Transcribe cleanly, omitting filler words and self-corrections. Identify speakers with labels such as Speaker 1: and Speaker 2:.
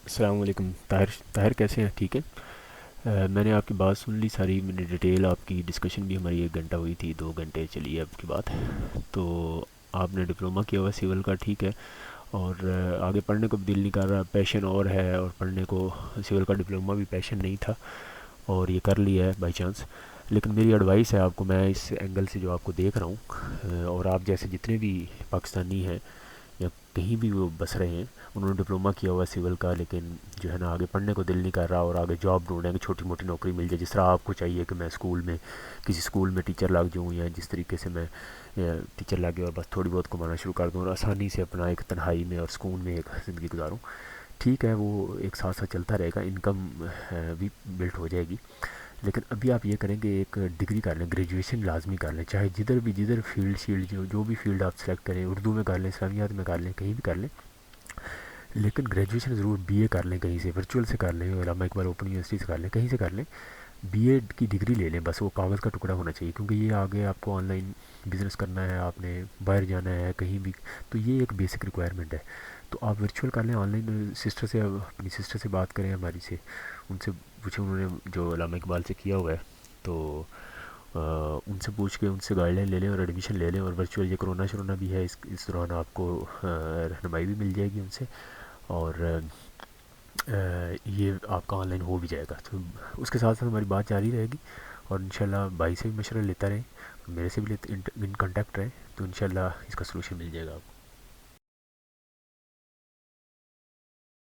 Speaker 1: السلام علیکم طاہر کیسے ہیں؟ ٹھیک ہے۔ میں نے آپ کی بات سن لی ساری، میں نے ڈیٹیل آپ کی ڈسکشن بھی ہماری 1 گھنٹہ ہوئی تھی، 2 گھنٹے چلی ہے اب کی بات۔ تو آپ نے ڈپلومہ کیا ہوا سول کا، ٹھیک ہے، اور آگے پڑھنے کو بھی دل نہیں کر رہا، پیشن اور ہے، اور پڑھنے کو سول کا ڈپلومہ بھی پیشن نہیں تھا اور یہ کر لیا ہے بائی چانس۔ لیکن میری ایڈوائس ہے آپ کو، میں اس اینگل سے جو آپ کو دیکھ رہا ہوں، اور آپ جیسے جتنے بھی پاکستانی ہیں یا کہیں بھی وہ بس رہے ہیں، انہوں نے ڈپلومہ کیا ہوا سول کا، لیکن جو ہے نا آگے پڑھنے کو دل نہیں کر رہا اور آگے جاب ڈھونڈ رہے ہیں کہ چھوٹی موٹی نوکری مل جائے، جس طرح آپ کو چاہیے کہ میں اسکول میں کسی اسکول میں ٹیچر لگ جاؤں، یا جس طریقے سے میں ٹیچر لگ گیا اور بس تھوڑی بہت کمانا شروع کر دوں اور آسانی سے اپنا ایک تنہائی میں اور سکون میں ایک زندگی گزاروں۔ ٹھیک ہے، وہ ایک ساتھ ساتھ چلتا رہے گا، انکم بھی بلٹ ہو جائے گی۔ لیکن ابھی آپ یہ کریں کہ ایک ڈگری کر لیں، گریجویشن لازمی کر لیں، چاہے جدھر فیلڈ جو بھی فیلڈ آپ سلیکٹ کریں، اردو میں کر لیں، اسلامیات میں کر لیں، کہیں بھی کر لیں، لیکن گریجویشن ضرور بی اے کر لیں، کہیں سے ورچوئل سے کر لیں، علامہ اقبال اوپن یونیورسٹی سے کر لیں، کہیں سے کر لیں، بی ایڈ کی ڈگری لے لیں، بس وہ کاغذ کا ٹکڑا ہونا چاہیے، کیونکہ یہ آگے آپ کو آن لائن بزنس کرنا ہے، آپ نے باہر جانا ہے کہیں بھی، تو یہ ایک بیسک ریکوائرمنٹ ہے۔ تو آپ ورچوئل کر لیں، آن لائن سسٹر سے، اپنی سسٹر سے بات کریں ہماری سے، ان سے پوچھیں، انہوں نے جو علامہ اقبال سے کیا ہوا ہے، تو ان سے پوچھ کے ان سے گائیڈ لائن لے لیں اور ایڈمیشن لے لیں، اور ورچوئل یہ کرونا شرونا بھی ہے، اس دوران آپ کو رہنمائی بھی مل جائے گی ان سے، اور یہ آپ کا آن لائن ہو بھی جائے گا۔ تو اس کے ساتھ ساتھ ہماری بات جاری رہے گی، اور انشاءاللہ بھائی سے بھی مشورہ لیتا رہیں، میرے سے بھی ان کانٹیکٹ رہیں، تو انشاءاللہ اس کا سلوشن مل جائے گا آپ کو۔